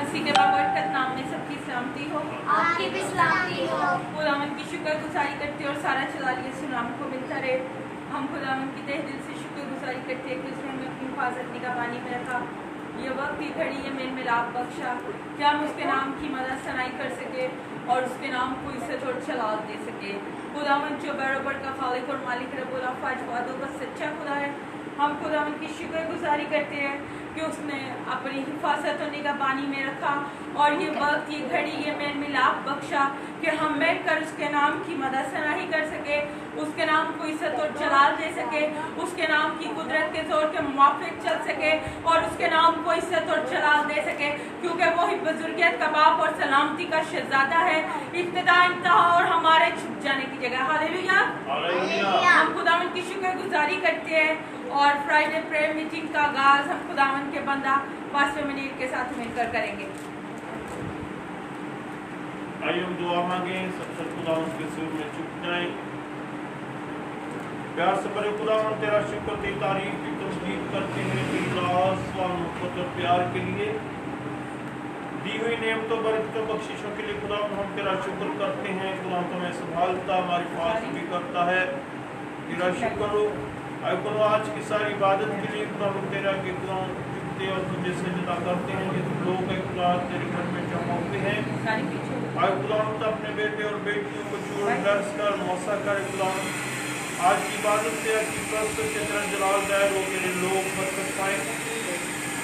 मसीह के बाबरकत नाम में सबकी सलामती हो। आपकी भी सलामती हो। खुदावन की शुक्रगुजारी करते और सारा चला लिए सुनाम को मिलता रहे। हम खुदावन की तहे दिल से शुक्रगुजारी करते हैं कि उसने हमें अपनी हिफाजत निगहबानी में रखा। ये वक्त की घड़ी ये मेल मिलाप बख्शा कि हम उसके नाम की मदद सनाई कर सके और उसके नाम को इज्जत और जलाल दे सके। खुदावन जो बराबर का खालिक और मालिक रब्बुल अफ़वाज वादों का सच्चा खुदा है, हम खुदावन की शुक्रगुजारी करते हैं कि उसने अपनी हिफाजत और निगहबानी में रखा और ये वक्त ये घड़ी ये मेल मिलाप बख्शा कि हम मिलकर उसके नाम की मदद सनाही कर सके, उसके नाम को इज्जत और जलाल दे सके, उसके नाम की कुदरत के जोर के मुवाफिक चल सके और उसके नाम को इज्जत और जलाल दे सके, क्योंकि वो ही बुजुर्गियत कबाब और सलामती का शहजादा है, इब्तिदा इंतहा और हमारे छुप जाने की जगह। हालेलुया। हम खुदावन की शुक्रगुजारी करते हैं और फ्राइडे प्रेयर मीटिंग का आगाज हम खुदावन के बंदा पास्टर मुनीर के साथ मिलकर करेंगे। आइए हम दुआ मांगे, सबसे खुदावन के सिर में झुक जाएं। प्यार से भरे खुदावन तेरा शुक्र तेरी तारीफ की तस्दीक करते हैं तेरी मोहब्बत और प्यार के लिए, दी हुई नेमतों बरकतों बख्शिशों के लिए खुदावन हम तेरा शुक्र करते हैं। खुदावन तुम्हें संभालता हमारी पास भी करता है, तेरा शुक्र हो। आज की सारी इबादत के लिए खुदावन तेरा के खुदावन झुकते और तुझे सजदा करते हैं। ये लोग खुदा तेरे घर में जमा होते हैं, खुदावन अपने बेटे और बेटियों को छोड़ दर्श कर मौसा कर खुदावन आज की इबादत से आज की प्रस्तुत से तेरा जलाल जाहिर हो, तेरे लोग बरकत पाए,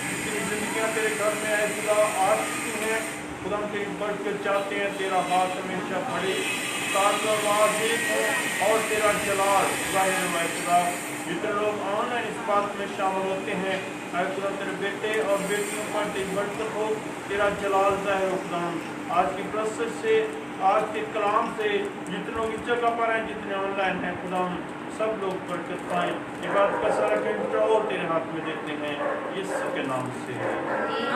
जितनी जिंदगियां तेरे घर में आए खुदा आ चुकी हैं, खुदा तेरी बरकत चाहते हैं, तेरा हाथ हमेशा पड़े ताकत वाजिब हो और तेरा जलाल जाहिर हो खुदा। जितने लोग ऑनलाइन इस बात में शामिल होते हैं आए खुदा तेरे बेटे और बेटियों पर तेरी बरकत हो, तेरा जलाल जाहिर हो खुदा। आज की प्रस्तुत से आज के कलाम से जितने लोग इस जगह पर हैं, जितने ऑनलाइन हैं खुदा सब लोग बरकत पाएं। ये बात का सारा कंट्रोल तेरे हाथ में देते हैं, यीशु के नाम से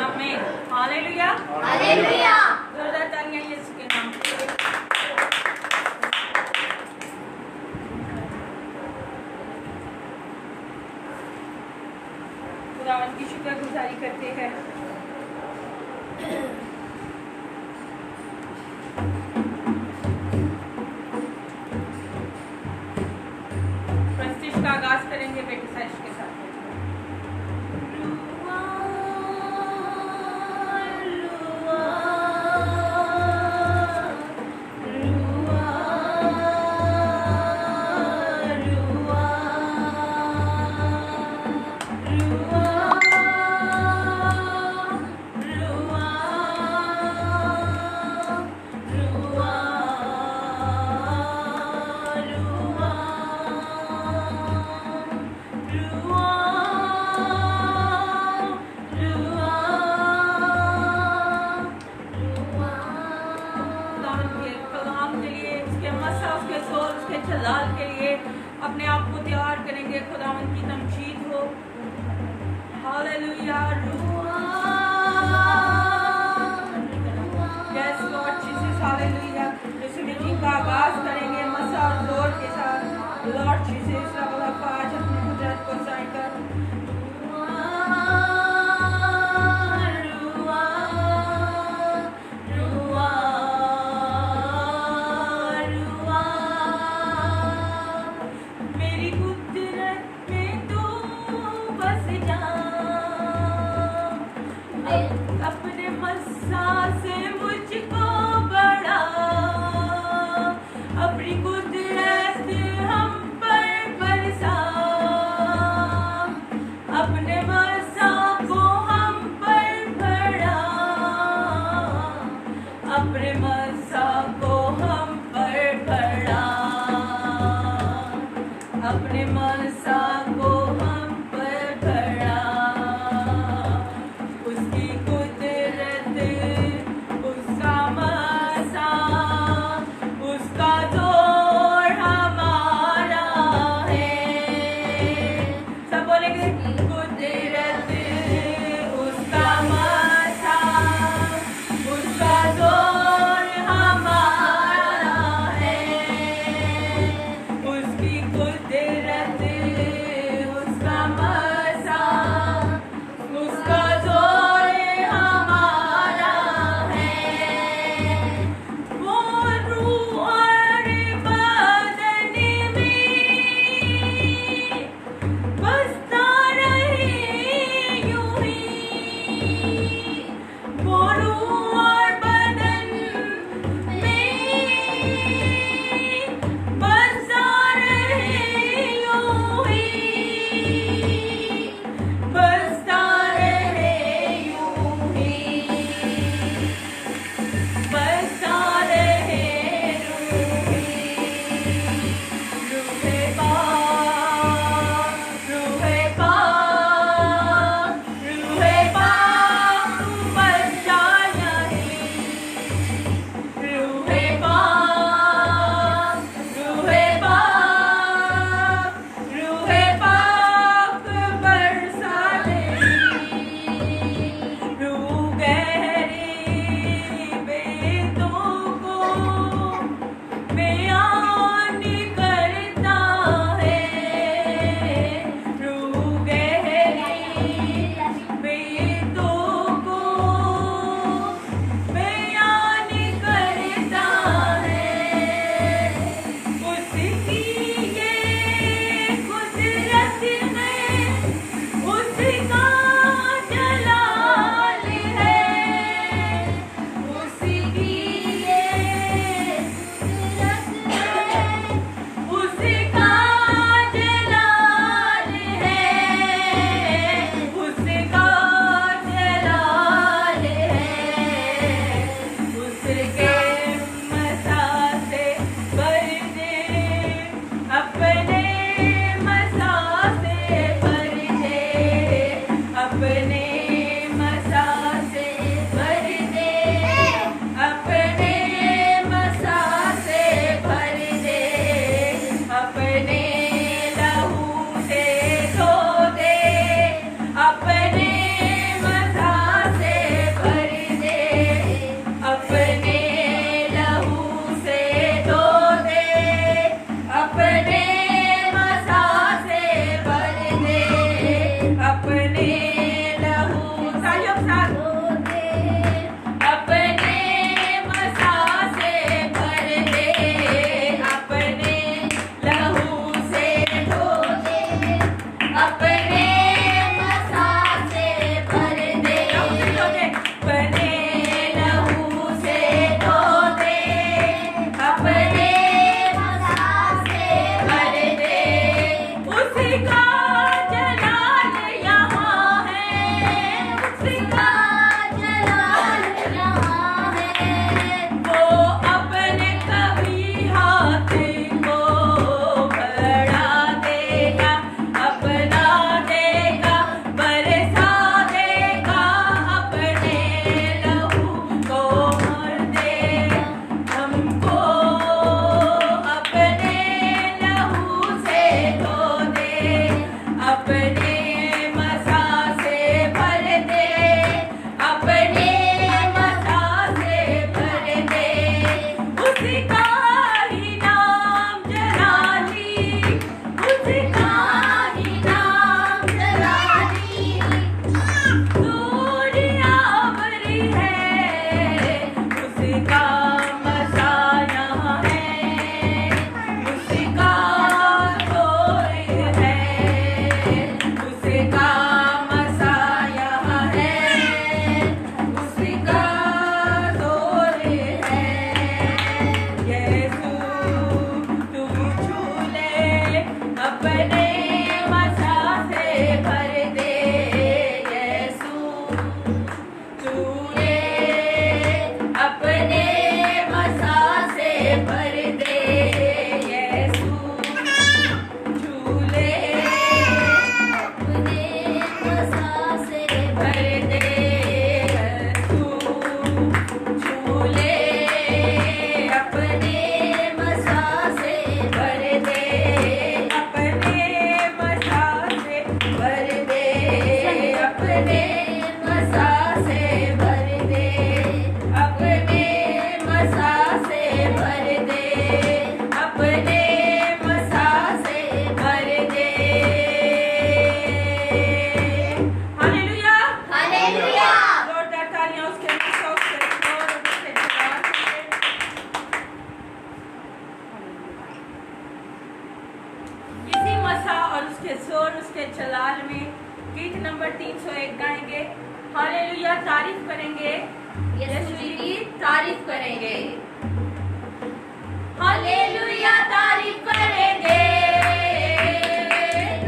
आमीन। Hallelujah hallelujah. जोरदार तालियां यीशु के नाम से। खुदावन की शुक्रगुजारी करते हैं। का आगाज करेंगे बेटी साइश के साथ। अपने आप को तैयार करेंगे, खुदावन की तमजीद हो। Hallelujah. Yes Lord Jesus hallelujah. इस मीटिंग का आगाज करेंगे मसा और जोर के साथ। लॉर्ड जीसस रब्बुल अफ़वाज अपनी कुदरत को जाहिर कर। अपने मस्सा से मुझको बड़ा अपनी कुदरत हम पर बरसा, अपने मस्सा को हम पर बड़ा, अपने मस्सा को हम पर बड़ा, अपने मस्सा को हम पर बड़ा। उसकी कुदरत उसका मसा उसका जोर हमारा है। सब बोलेंगे कुदरत उसका मसा उसका जोर हमारा है। उसकी कुदरत झूले अपने मसा से भर दे यीशु झूले अपने मसा से भर दे यीशु झूले अपने मसा से भर दे अपने मसा से भर दे अपने मसा से भर दे अपने मसा से भर दे अपने मसा से भर दे हालेलुया हालेलुया जोरदार तालियां उसके लिए शौक से और उसके जवाब से इसी मसा और उसके जोर उसके जलाल में गीत नंबर 301 गाएंगे हालेलुया तारीफ करेंगे यीशु जी की तारीफ करेंगे हालेलुया तारीफ करेंगे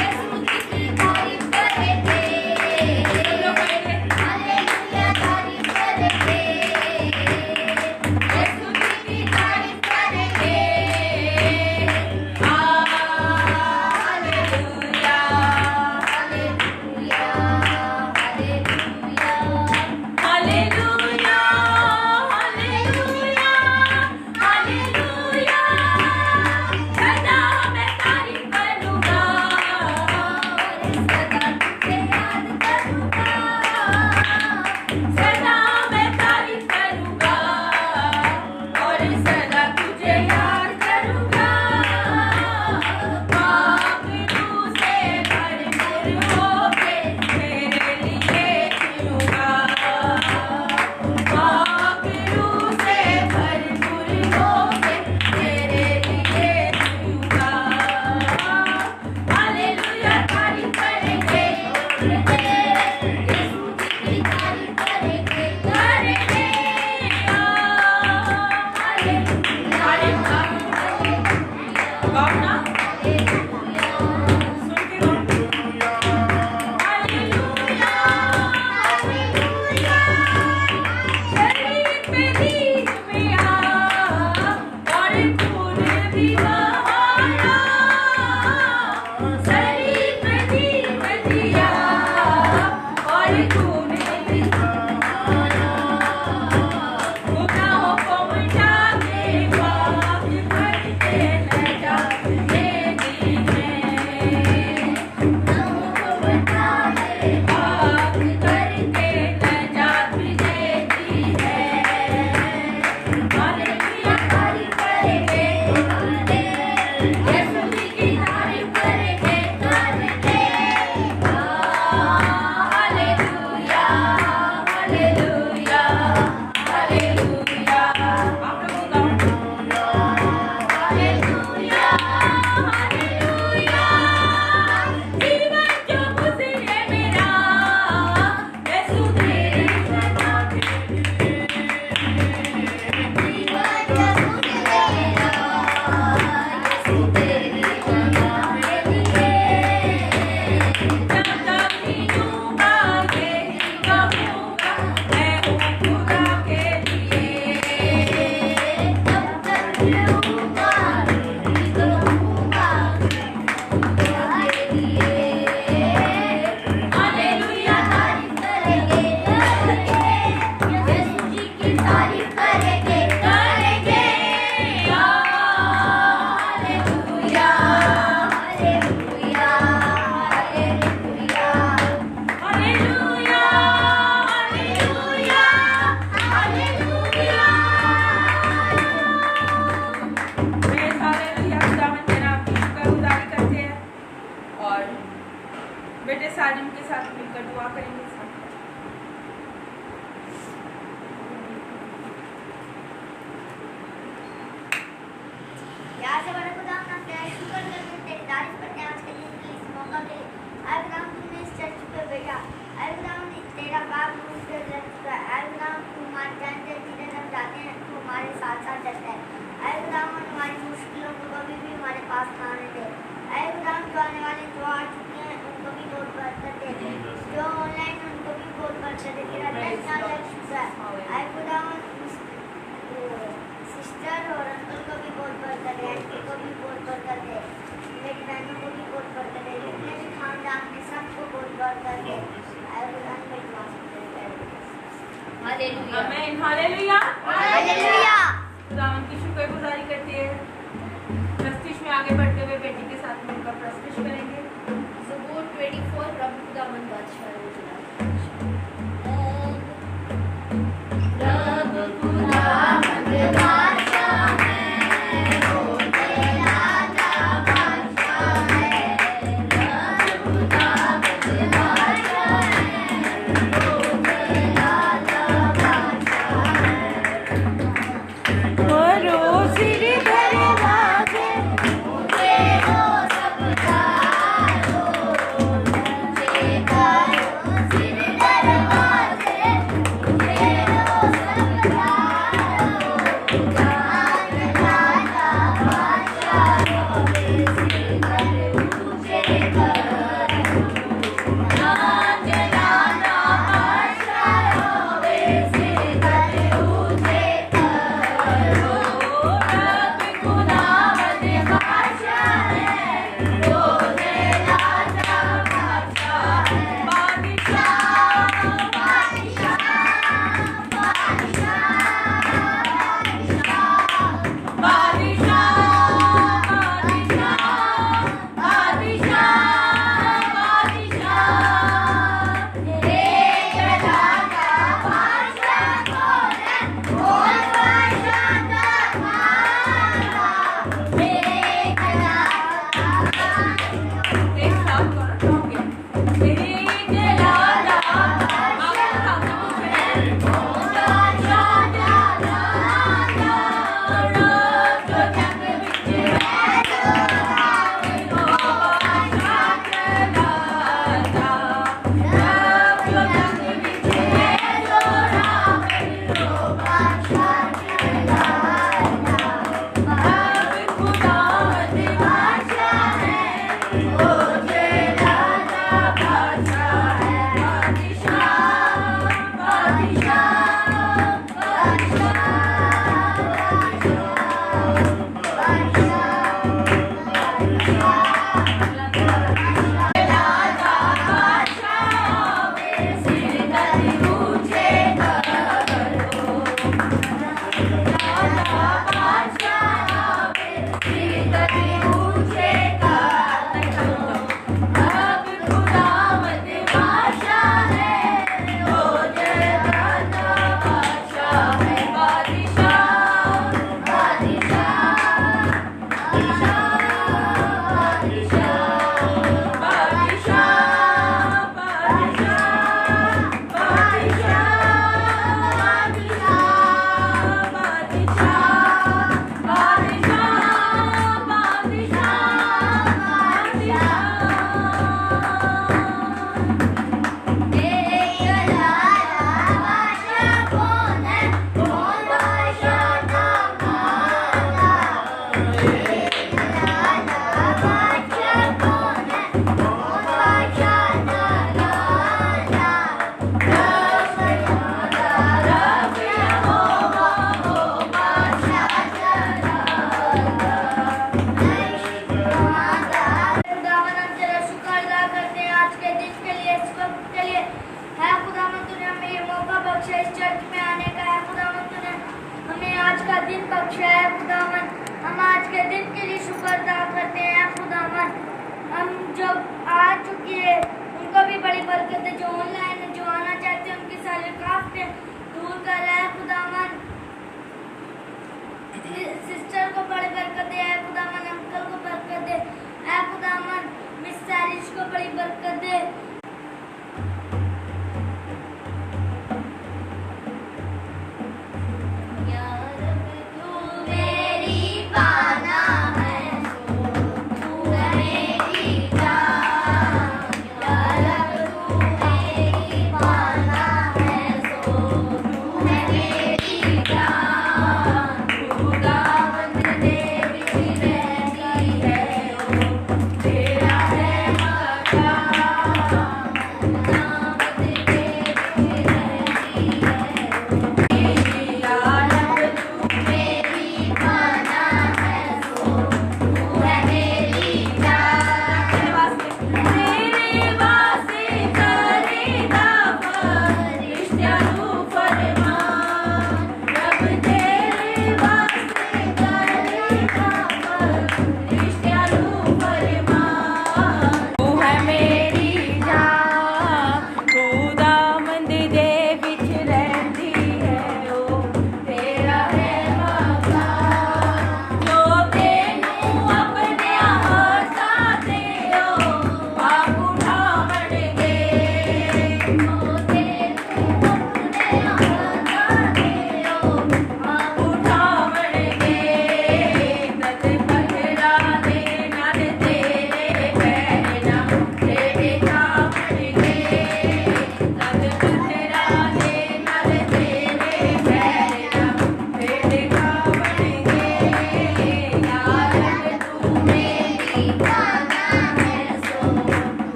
यीशु जी की तारीफ करेंगे सब लोग करेंगे हालेलुया तारीफ करेंगे यीशु जी की तारीफ करेंगे hallelujah hallelujah hallelujah hallelujah hallelujah hallelujah सदा मैं तारीफ करूंगा सदा तुझे याद करूंगा सदा मैं तारीफ करूंगा और सदा तुझे याद करूंगा पापरू से भरपूर होके तेरे लिए जीऊंगा पापरू से भरपूर होके तेरे लिए जीऊंगा हालेलुया तारीफ करेंगे यीशु जी की तारीफ करेंगे करेंगे हालेलुया गाओ ना सुन के गाओ हालेलुया हालेलुया शरीर पे दीप मिया और खून भी बहाया शरीर पे दीप दिया और खून भी गुनाहों को मिटा के पाप करके नजात दे दी है पाप करके नजात दे दी है हालेलुया तारीफ करेंगे यीशु जी की तारीफ करेंगे हालेलुया हालेलुया हालेलुया आप लोग गाओ हालेलुया हालेलुया जीवन जो गुजरे मेरा यीशु तेरी सदा के जाता भी दूंगा यही कहूंगा मैं हूँ खुदा के हालेलुया तारीफ करेंगे करेंगे hallelujah hallelujah hallelujah hallelujah hallelujah hallelujah मैं हालेलुया खुदावंद के नाम की शुक्रगुजारी करते हैं और बेटे साजिम के साथ मिलकर दुआ करेंगे यार से बड़ा खुदा हम तेरा शुक्र करते हैं तेरी तारीफ करते हैं आज के दिन के लिए इस मौका के लिए आए खुदा तुमने इस चर्च पे भेजा आए खुदा तेरा बाप मुझसे चुका आए खुदा तुम हमारे जानते जिन्हें हम जाते हैं तू हमारे साथ साथ चलता है आए खुदा हमारी मुश्किलों को कभी भी हमारे पास ना आने दे आए खुदा जो आने वाले जो आ चुके हैं उनको भी बहुत बरकत दे जो ऑनलाइन उनको भी बहुत बख्शा दे तेरा 10 लाख शुक्र है। आए खुदावन सिस्टर और अंकल को भी बहुत बरकत दे, आंटी को भी बहुत बरकत दे, मेरी बहनों को भी बहुत बरकत दे, जितने भी खानदान में सबको बहुत बरकत दे। आए खुदावन मेरी दुआ सुनते हैं। हालेलुया आमीन हालेलुया हालेलुया। खुदावन की शुक्रगुजारी करते हैं। प्रस्तिश में आगे बढ़ते हुए बेटी के साथ मिलकर प्रस्तिश करेंगे। ज़बूर 24 रब खुदावन बादशाह है। रब खुदावन बादशाह है, वो तेरा बादशाह है। रब खुदावन बादशाह है, वो तेरा बादशाह है। मरो सिर दरवाजे ऊँचे हो सब तारो, ऊँचे करो सिर दरवाजे, ऊँचे हो सब तारो। जान लाला बादशाह होवे सिर कर ऊँचे करो। जान लाला बादशाह होवे सिर कर ऊँचे करो। रब खुदावंद बादशाह है, वो तेरा बादशाह है। बादशाह एक साथ करो एक लाला बख्शा है खुदावन। हम आज के दिन के लिए शुक्र अदा करते हैं खुदावन। हम जो आ चुके हैं उनको भी बड़ी बरकत है, जो ऑनलाइन जो आना चाहते हैं उनकी सारी काफिले दूर कर रहा है खुदावन। सिस्टर को बड़ी बरकत दे है खुदावन, अंकल को बरकत दे है खुदावन, मिस सारिश को बड़ी बरकत दे। है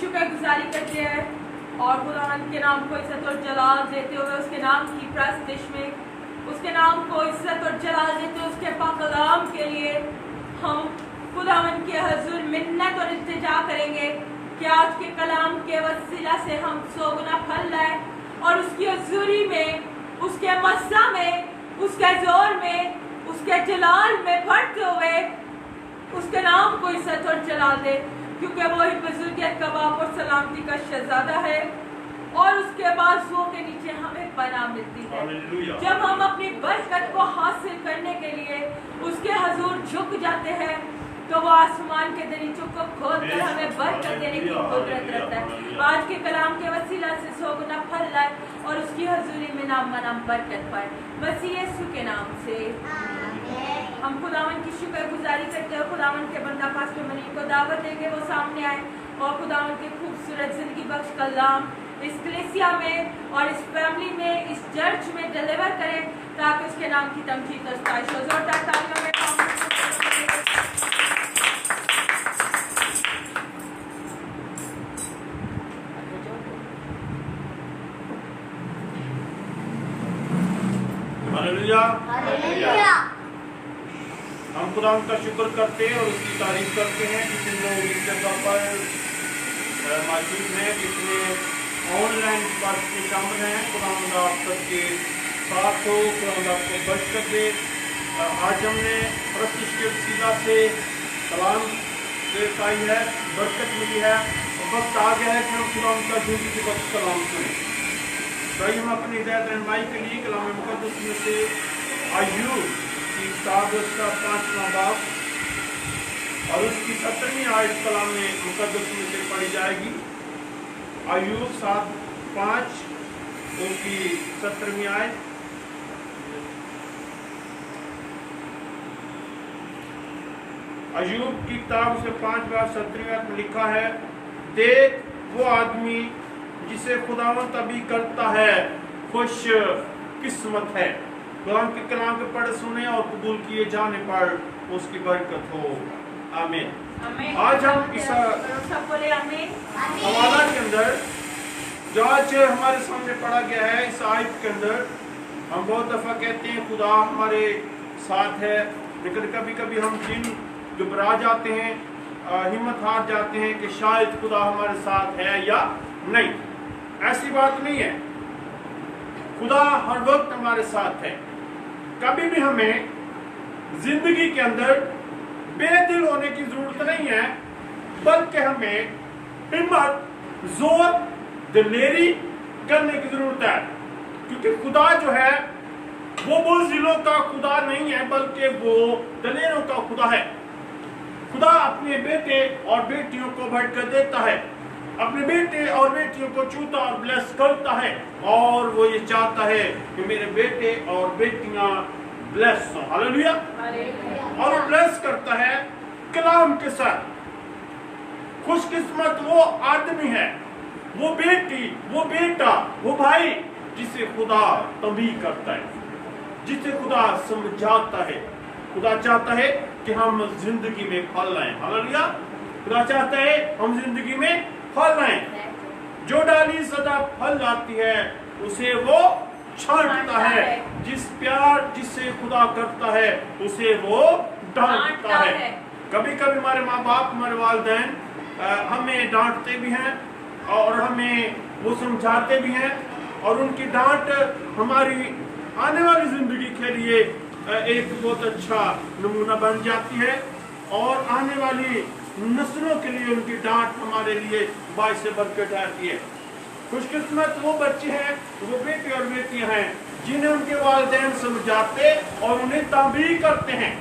शुक्रगुजारी करते हैं और खुदावंद के नाम को इज्जत और जलाल देते हुए उसके नाम की प्रस्तिश में उसके नाम को इज्जत और जलाल देते हुए उसके पाक कलाम के लिए हम खुदावंद के हजूर मिन्नत और इल्तिजा करेंगे कि आज के कलाम के वसीला से हम 100 गुना फल लाए और उसकी हजूरी में, उसके मस्सा में, उसके जोर में, उसके जलाल में बढ़ते हुए उसके नाम को इज्जत और जलाल दे, क्योंकि वो ही बुजुर्गियत का बाप और सलामती का शहजादा है और उसके बाजुओं के नीचे हमें पनाह मिलती है। जब हम अपनी बरकत को हासिल करने के लिए उसके हजूर झुक जाते हैं तो वो आसमान के दरीचों को खोलकर हमें बरकत देने की कुदरत रखता है। आज के कलाम के वसीला से 100 गुना फल लाए और उसकी हजूरी में नाम मनाम बरकत पाए, मसीह यीशु के नाम से हम खुदावन की शुक्रगुजारी करते हैं। खुदावन के बंदा पास्टर मनी को दावत देंगे वो सामने आए और खुदावन के खूबसूरत जिंदगी बख्श कलाम इस कलीसिया में और इस फैमिली में, इस चर्च में डिलीवर करें ताकि उसके नाम की तमजीद और स्ताइश हो। जोरदार तालियों में हालेलुया। हालेलुया। हम खुदा का शुक्र करते हैं और उसकी तारीफ करते हैं जितने लोग इस जगह पर मौजूद हैं, जितने ऑनलाइन बात में शामिल हैं। खुदा आप सबके साथ हो, खुदा आपको बरकत दे। आज हमने प्रतिष्ठित सीधा से कलाम देख आई है, बरकत मिली है और वक्त आ गया है कि हम खुदा का जिंदगी के वक्त कलाम सुने। तो हम अपनी हिदायत रहनुमाई के लिए कलाम मुकद्दस में से अय्यूब की किताब उसका 5वां बाब और उसकी 17वीं आयत कलाम में मुकद्दस में से पढ़ी जाएगी। अय्यूब 7:5 उनकी 17वीं आयत। अय्यूब की किताब से 5 बार 17वीं आयत में लिखा है, देख वो आदमी जिसे खुदावंद तभी करता है खुश किस्मत है। खुदा के कलाम के पढ़े सुने और कबूल किए जाने पर उसकी बरकत हो। आमीन। आज हम इस हवाला के अंदर जो आज हमारे सामने पढ़ा गया है, इस आयत के अंदर हम बहुत दफा कहते हैं खुदा हमारे साथ है, लेकिन कभी कभी हम दिन घबरा जाते हैं, हिम्मत हार जाते हैं कि शायद खुदा हमारे साथ है या नहीं। ऐसी बात नहीं है, खुदा हर वक्त हमारे साथ है। कभी भी हमें जिंदगी के अंदर बेदिल होने की जरूरत नहीं है, बल्कि हमें हिम्मत, जोर, दिलेरी करने की जरूरत है, क्योंकि खुदा जो है वो बुज़दिलों का खुदा नहीं है, बल्कि वो दलेरों का खुदा है। खुदा अपने बेटे और बेटियों को बरकत देता है, अपने बेटे और बेटियों को छूता और ब्लेस करता है, और वो ये चाहता है कि मेरे बेटे और बेटियां ब्लेस हो। हालेलुया। और वो ब्लेस करता है कलाम के साथ। खुशकिस्मत वो आदमी है, वो बेटी, वो बेटा, वो भाई जिसे खुदा तभी करता है, जिसे खुदा समझाता है। खुदा चाहता है कि हम जिंदगी में फल लाएं। हालेलुया। खुदा चाहता है हम जिंदगी में फल लाएं। जो डाली सदा फल लाती है उसे वो छांटता है। जिस प्यार जिससे खुदा करता है उसे वो डांटता है। कभी कभी हमारे माँ बाप, हमारे वालिदैन हमें डांटते भी हैं और हमें वो समझाते भी हैं, और उनकी डांट हमारी आने वाली जिंदगी के लिए एक बहुत अच्छा नमूना बन जाती है, और आने वाली नस्लों के लिए उनकी डांट हमारे लिए बाइस से बरकत आती है। खुशकिस्मत वो बच्चे हैं, वो बेटे और बेटियां हैं जिन्हें उनके वालिदैन समझाते और उन्हें ताबीर करते हैं,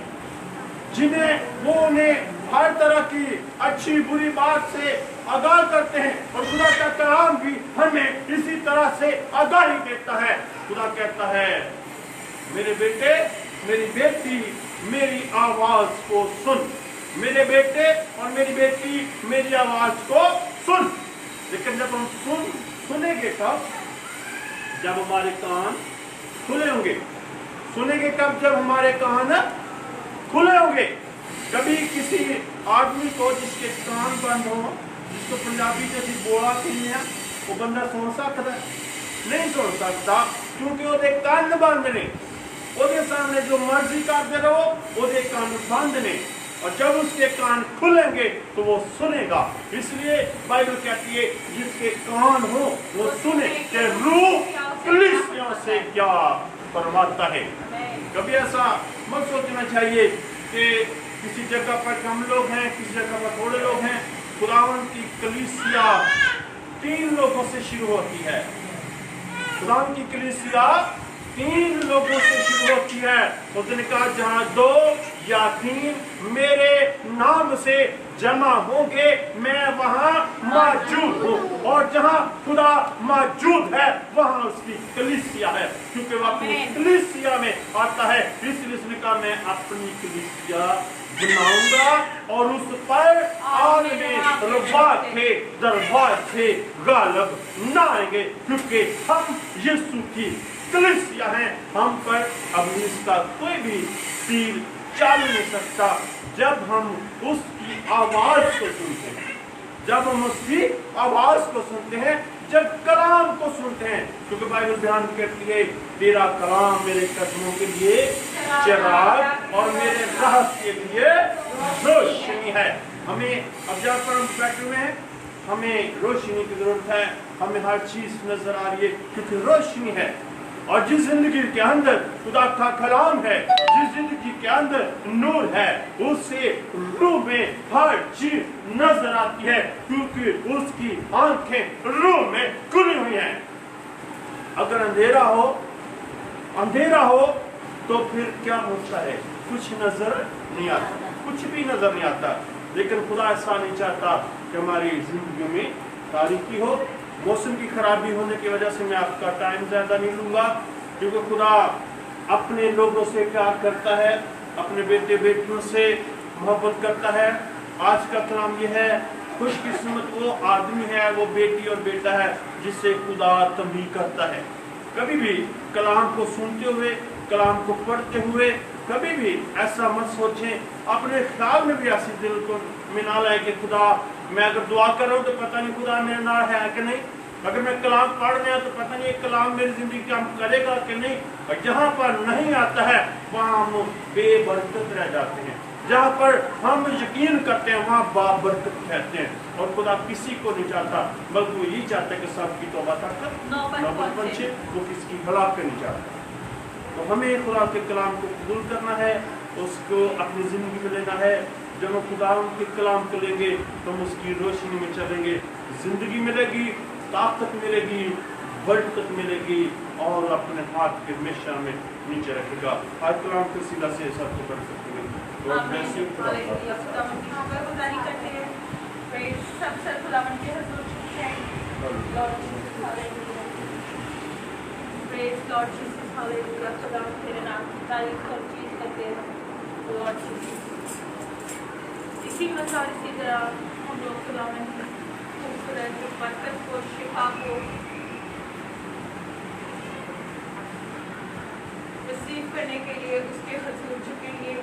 जिन्हें वो उन्हें हर तरह की अच्छी बुरी बात से आगाह करते हैं। और खुदा का कलाम भी हमें इसी तरह से आगाही देता है। खुदा कहता है, मेरे बेटे, मेरी बेटी, मेरी आवाज को सुन। मेरे बेटे और मेरी बेटी मेरी आवाज को सुन। लेकिन जब हम सुनेंगे कब? जब हमारे कान खुले होंगे। सुनेंगे कब? जब हमारे कान खुले होंगे। कभी किसी आदमी को जिसके कान बंद हो जिसको पंजाबी जैसी बोला कहते हैं, वो बंदा सुन सकता है? नहीं सुन सकता, क्योंकि वो कान बंद ने, वो सामने जो मर्जी करते रहो, वो कान बंद ने, और जब उसके कान खुलेंगे तो वो सुनेगा। इसलिए बाइबल कहती है जिसके कान हो वो सुने कि रूह कलीसिया से क्या फरमाता है। कभी ऐसा मत सोचना चाहिए कि किसी जगह पर कम लोग हैं, किसी जगह पर थोड़े लोग हैं। खुदावंद की कलीसिया 3 लोगों से शुरू होती है। खुदावंद की कलीसिया 3 लोगों से शुरू होती है। उसने कहा जहां 2 या 3 मेरे नाम से जमा होंगे, मैं वहां मौजूद हूँ। और जहां खुदा मौजूद है वहां उसकी कलीसिया है, क्योंकि वह अपनी कलीसिया में आता है। इसलिए उसने कहा मैं अपनी कलीसिया बनाऊंगा और उस पर आने रवा के दरवाजे गालब ना आएंगे, क्योंकि हम यीशु की कलीसिया हैं। हम पर अब इसका कोई भी तीर चल नहीं सकता जब हम उसकी आवाज को सुनते हैं, जब हम उसकी आवाज को सुनते हैं, जब कलाम को सुनते हैं। क्योंकि बाइबल ध्यान करती है तेरा कलाम मेरे कदमों के लिए चिराग और मेरे राह के लिए रोशनी है। हमें अब जहाँ पर हम बैठे हुए हैं, हमें रोशनी की जरूरत है। हमें हर चीज नजर आ रही है क्योंकि रोशनी है। और जिस जिंदगी के अंदर खुदा का कलाम है, जिस जिंदगी के अंदर नूर है, उससे रूह में हर चीज नजर आती है, क्योंकि उसकी आंखें रूह में खुली हुई हैं। अगर अंधेरा हो तो फिर क्या होता है? कुछ नजर नहीं आता, कुछ भी नजर नहीं आता। लेकिन खुदा ऐसा नहीं चाहता कि हमारी जिंदगी में तारीकी हो। मौसम की खराबी होने की वजह से मैं आपका टाइम ज्यादा नहीं लूंगा, क्योंकि खुदा अपने लोगों से प्यार करता है, अपने बेटे बेटियों से मोहब्बत करता है। आज का कलाम यह है, खुशकिस्मत वो आदमी है, वो बेटी और बेटा है जिससे खुदा तभी करता है। कभी भी कलाम को सुनते हुए, कलाम को पढ़ते हुए कभी भी ऐसा मत सोचें, अपने ख्याल में भी ऐसी दिल को मिला लाए कि खुदा मैं अगर दुआ कर रहा हूँ तो पता नहीं खुदा मेरे नाल है कि नहीं, अगर मैं कलाम पढ़ रहा तो पता नहीं कलाम मेरी जिंदगी काम करेगा कि नहीं। और जहाँ पर नहीं आता है वहाँ हम बेबरकत रह जाते हैं, जहाँ पर हम यकीन करते हैं वहाँ बाबरकत कहते हैं। और खुदा किसी को नहीं चाहता, बल्कि वो यही चाहता है कि सबकी तौबा कर नौबत पहुंचे, वो किसकी हलाक नहीं चाहता। तो हमें खुदा के कलाम को कबूल करना है, उसको अपनी जिंदगी में लेना है। जब हम खुदा के कलाम को लेंगे तो हम उसकी रोशनी में चलेंगे, जिंदगी मिलेगी, ताकत मिलेगी, बरकत मिलेगी, और अपने हाथ के हमेशा में नीचे रखेगा। आज कलाम के सीधा से सबको कर सकते हैं। Praise Lord Jesus, hallelujah. खुदा तेरे नाम की तारीफ हर चीज करते हैं Lord Jesus। इसी मसाल इसी तरह हम लोग खुदा में खूबसूरत बरकत को, शिफा को रिसीव करने के लिए उसके हुजूर झुकेंगे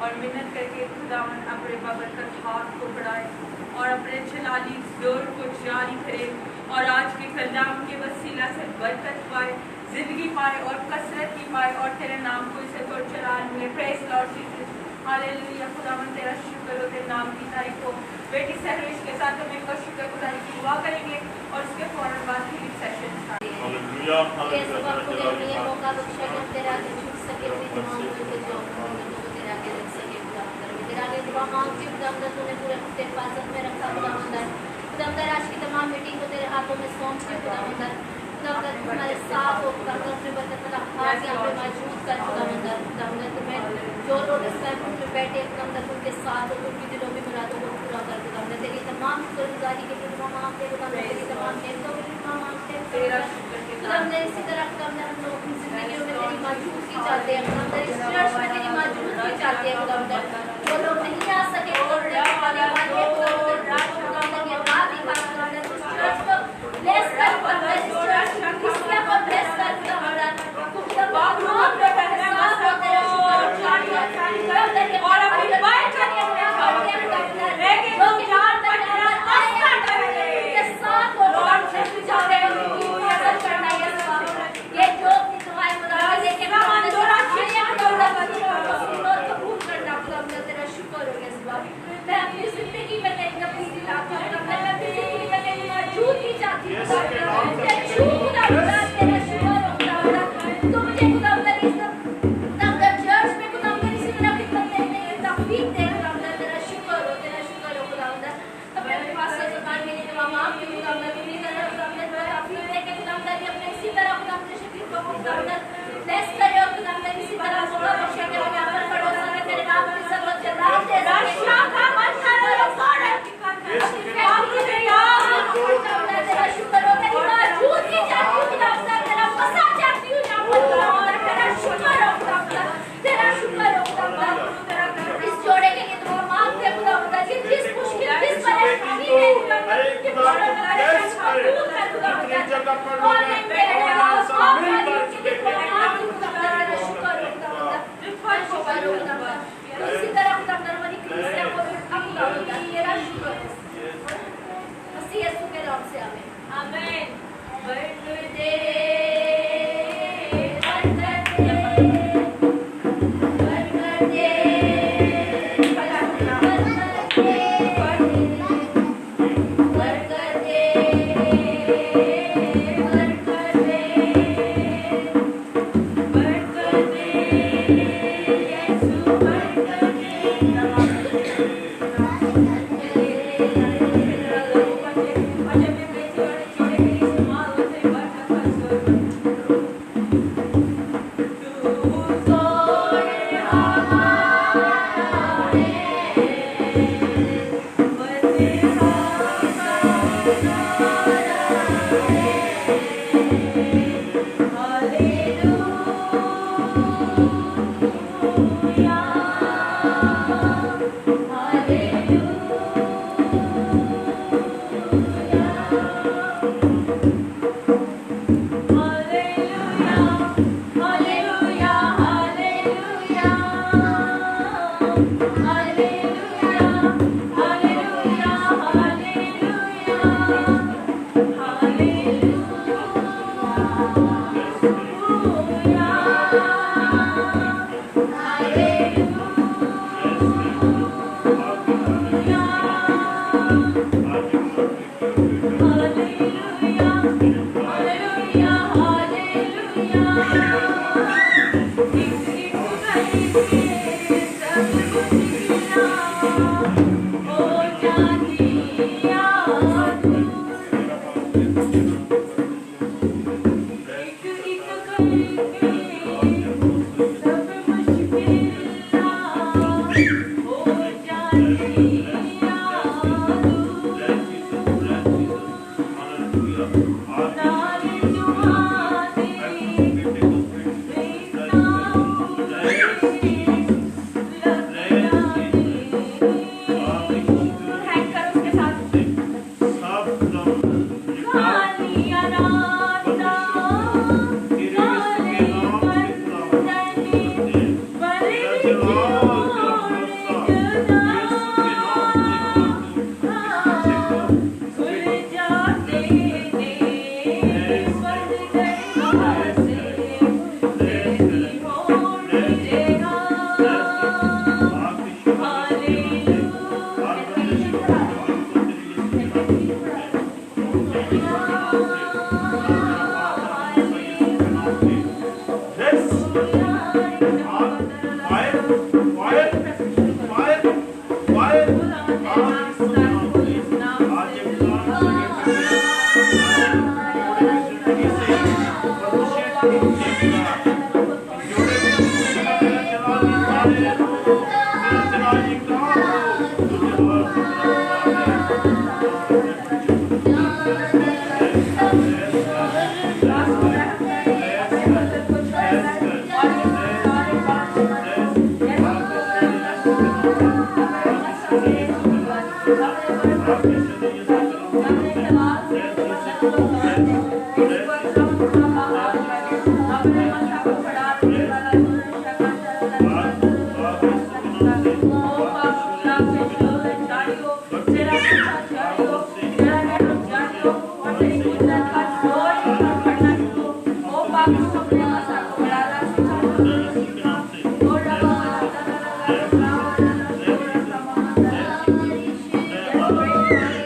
और मिन्नत करके खुदावन अपने बरकत हाथ को बढ़ाए और अपने जलाली जोर को जारी करे और आज के कलाम के वसीला से बरकत पाए, जिंदगी पाए और कसरत की पाए और तेरे नाम को इसे तो चलान मिले। Praise Lord Jesus, hallelujah. खुदावन तेरा शुक्र हो, तेरे नाम की तारीफ हो। बेटी सहरिश के साथ हम एक शुक्र खुदाई की दुआ करेंगे और उसके फौरन बाद healing session start. Hallelujah hallelujah. ये मौका बख्शा कि तेरा आगे झुक सके, अपनी तमाम के जो तेरा आगे रख सके। तेरा आगे दुआ मांगती हूँ खुदा, तूने पूरे हफ्ते हिफाजत में रखा खुदा। आज की तमाम मीटिंग को तेरे हाथों में सौंपती हूँ खुदा। तुम्हारे साथ हो खुदा, अपने बरकत वाला हाथ यहाँ पे मौजूद कर खुदा। तुम्हें जो लोग इस टाइम पे बैठे खुदा, उनके साथ हो, उनकी दिलों की मुरादों को पूरा कर खुदा। तेरी तमाम शुक्रगुजारी के लिए दुआ मांगते खुदा, तेरी तमाम नेमतों के लिए दुआ मांगते तेरा शुक्र। इसी तरह खुदा हम लोग अपनी जिंदगियों में तेरी मौजूदगी चाहते हैं खुदा, इस चर्च में तेरी मौजूदगी चाहते हैं खुदा। जो लोग नहीं आ सके और अपनी बात करके चाहती हूँ खुदावंद, तेरे छू खुदावंद, तेरा शुक्र हो खुदावंद, तू मुझे खुदावंद इस खुदावंद चर्च में खुदावंद इसी तरह खिदमत करने की तौफीक दे खुदावंद, तेरा शुक्र हो खुदावंद। अपने पास से ज़बान मेरी दुआ मांग के खुदावंद, अपनी तरह खुदावंद तौफीक दे के खुदावंद अपने इसी तरह खुदावंद शक्ति को खुदावंद ब्लेस करे और खुदावंद इसी तरह मौका बख्शे के हम यहाँ पर पड़ोसा में तेरे नाम की सर्वोच्च जलाल दे राशा का मन्ना लो सारा अपनी फैमिली में यार खुदावंद तेरा शुक्र हो, तेरी मौजूद की जाती हूँ खुदावंद, तेरा मसा चाहती हूँ यहाँ पर खुदावंद, तेरा शुक्र हो खुदावंद, तेरा शुक्र हो खुदावंद। इस जोड़े के लिए दुआ मांगते हैं खुदावंद कि जिस मुश्किल जिस परेशानी में खुदावंद कि थोड़ा परेशान दूर कर खुदावंद और नहीं मेरे पास और नहीं कि खुदावंद तेरा शुक्र हो खुदावंद। इसी तरह खुदावंद हमारी कलीसिया को खुदावंद तेरा शुक्र हो मसीह यीशु के नाम से आमीन आमीन। Birthday Yes.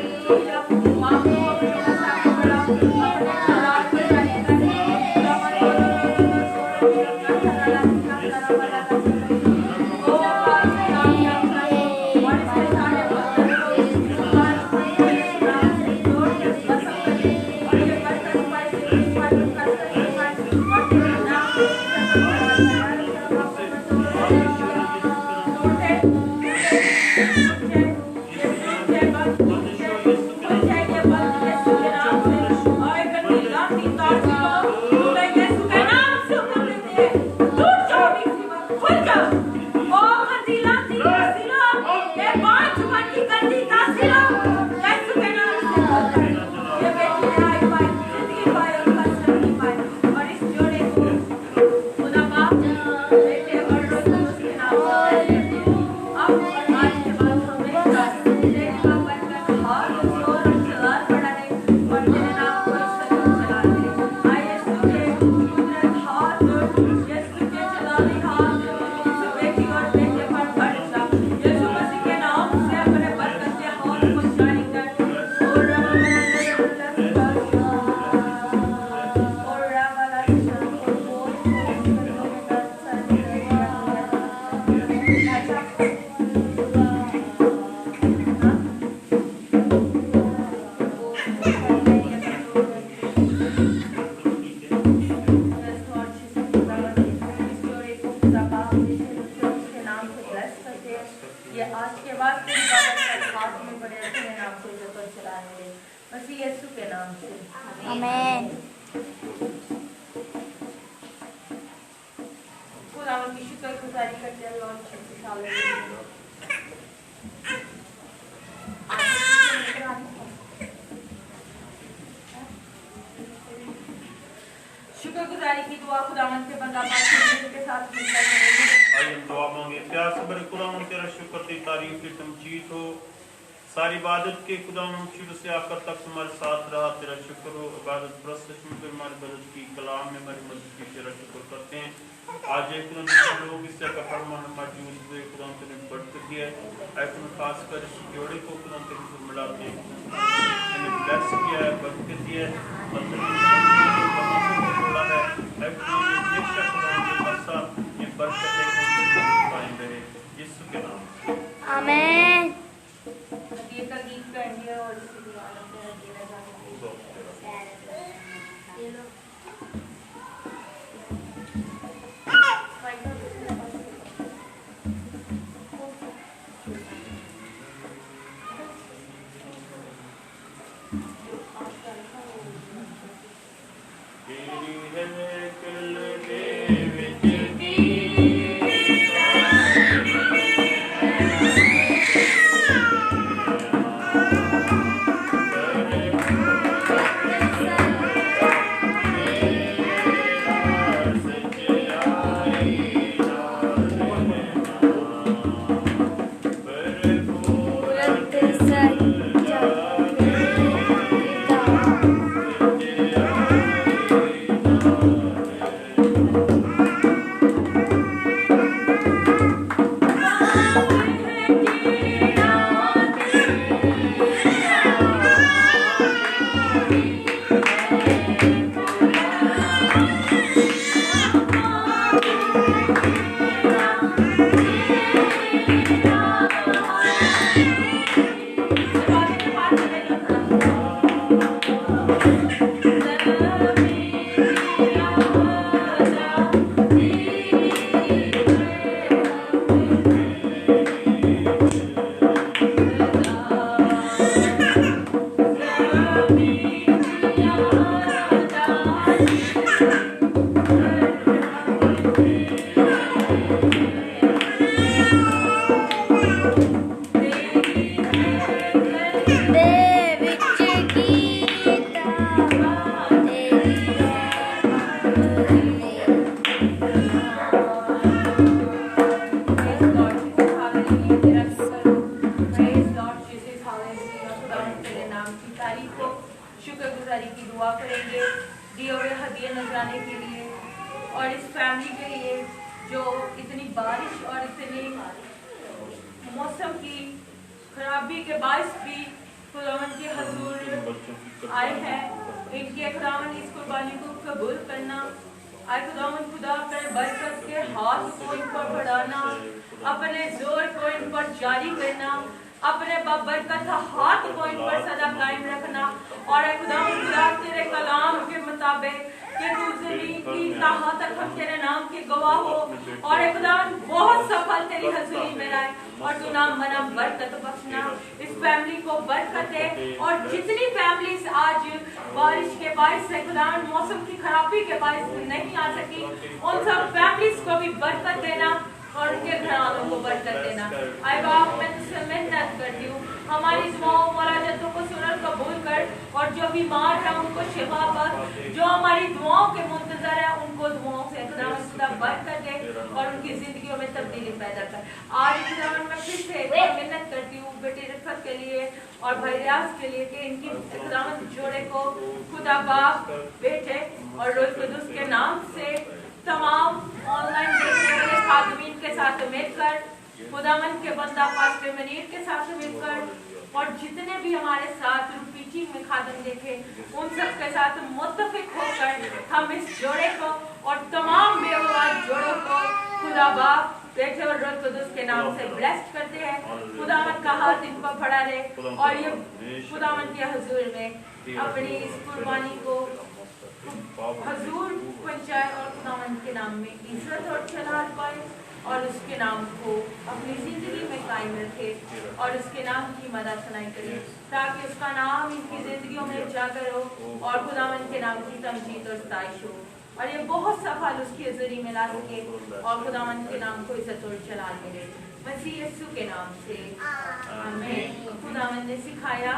ये आज के बाद हाथ में बड़े अपने नाम से जबर चलाएंगे मसीह यीशु के नाम से आमीन। खुदावंद की शुक्रगुजारी करते हैं लॉर्ड जीसस हालेलुया। शुक्रगुजारी की दुआ खुदावंद से बंदा पाक के साथ मिलकर करेंगे। आइए हम दुआ मांगे। प्यार से बड़े खुदावंद तेरा शुक्र दी तारीफ की तमजीद हो। सारी इबादत के खुदावंद शुरू से आकर तक तुम्हारे साथ रहा, तेरा शुक्र हो। इबादत परस्त में हमारी मदद की, कलाम में हमारी मदद की, तेरा शुक्र करते हैं। आज एक लोग इससे कफरमा मौजूद हुए, खुदावंद तूने बरकत दिया है। ऐसे में खास कर इस जोड़े को खुदावंद तेरे से मिलाते हैं, मैंने ब्लेस किया है, बरकत दिया है, मतलब जोड़ा है। हमेशा खुदावंद के बरसा ये बरकतें कायम रहे यीशु के नाम से आमीन। ये का गीत गाएंगे और इसी दीवार पे रखेगा जाएगा। ये लो शुक्रगुजारी की दुआ करेंगे दिए हुए हदिये नजराने के लिए और इस फैमिली के लिए जो इतनी बारिश और इतनी मौसम की खराबी के बायस भी खुदावंद के हुजूर आए हैं। इनके कुर्बानी को कबूल करना। आए खुदावन खुदा अपने बरकत के हाथ को इन पर बढ़ाना, अपने जोर को इन पर जारी करना, अपने बरकत का हाथ को इन पर सदा कायम रखना। और आए खुदावन खुदा तेरे कलाम के मुताबिक कि तू ज़मीन की तहा तक हम तेरे नाम के गवाह हो, और आए खुदावन बहुत सफल तेरी हजूरी में रहे, और तू नाम बना बरकत बख्शना। इस फैमिली को बरकत है, और जितनी फैमिलीज आज बारिश के बारिश से खुदावन मौसम की खराबी के बारिश से नहीं आ सकी, उन सब फैमिलीज को भी बरकत देना और उनके घरानों को बरकत देना। आए बाप मैं तुझसे मिन्नत करती हूँ, हमारी दुआओं मुरादतों को सुनर कबूल कर, और जो बीमार है उनको शिफा बख्श, जो हमारी दुआओं के मुंतजर है उनको दुआओं से खुदा बरकत दे और उनकी जिंदगियों में तब्दीली पैदा कर। आज खुदावन मैं फिर से एक बार मिन्नत करती हूँ बेटी रिफत के लिए और भाई रियाज के लिए कि इनकी खुदावन जोड़े को खुदा बाप बेटे और रोज कुदुस के नाम से तमाम ऑनलाइन देखने वाले खादमीन के साथ मिलकर, खुदावन के बंदा पास्टर मनीर के साथ मिलकर, और जितने भी हमारे साथ रूपीची में खादम देखे उन सब के साथ मुत्तफिक होकर हम इस जोड़े को और तमाम बेवफा जोड़ों को खुदा बाप बेटे और रोज कुदुस के नाम से ब्लेस्ड करते हैं। खुदावन का हाथ इन पर पड़ा रहे, और ये खुदावन के हुजूर में अपनी इस कुर्बानी को हजूर पहुंचाए, और खुदावन के नाम में इज्जत और जलाल पाए, और उसके नाम को अपनी जिंदगी में कायम रखे, और उसके नाम की मदद सनाई करे, ताकि उसका नाम इनकी जिंदगियों में उजागर हो, और खुदावन के नाम की तमजीद और सताइश हो, और ये बहुत सफल उसकी हजूरी में ला सके, और खुदावन के नाम को इज्जत और जलाल मिले मसीह यीशु के नाम से आमीन। खुदावन ने सिखाया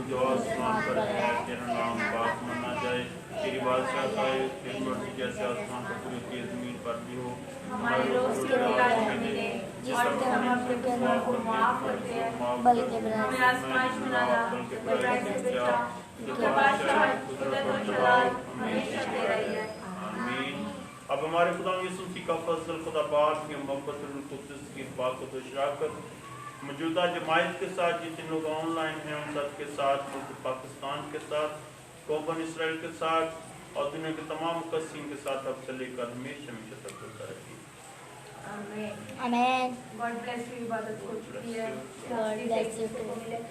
जो आसमान पर है तेरा नाम पाक माना जाए, तेरी बादशाह आए, तेरी मर्जी जैसे आसमान पर पूरी की जमीन पर भी हो। हमारे रोज के रोटी आज हमें दे, और हम अपने गुनाहों को माफ करते हैं, हमें आजमाइश में न ला बुराई से बचा, क्योंकि बादशाह कुदरत और जलाल हमेशा तेरा ही है। आमीन। अब हमारे खुदा यीशु मसीह का फजल, खुदा पाक की मोहब्बत और कुद्दूस की पाक को शराकत मौजूदा जमायत के साथ, जितने लोग ऑनलाइन हैं उन सब के साथ, पाकिस्तान के साथ, कौबन इसराइल के साथ, और दुनिया के तमाम मुकस्सिन के साथ अब से लेकर हमेशा हमेशा तक होता रहेगी। आमीन। आमीन। God bless you. इबादत हो चुकी है। God bless you. मिले।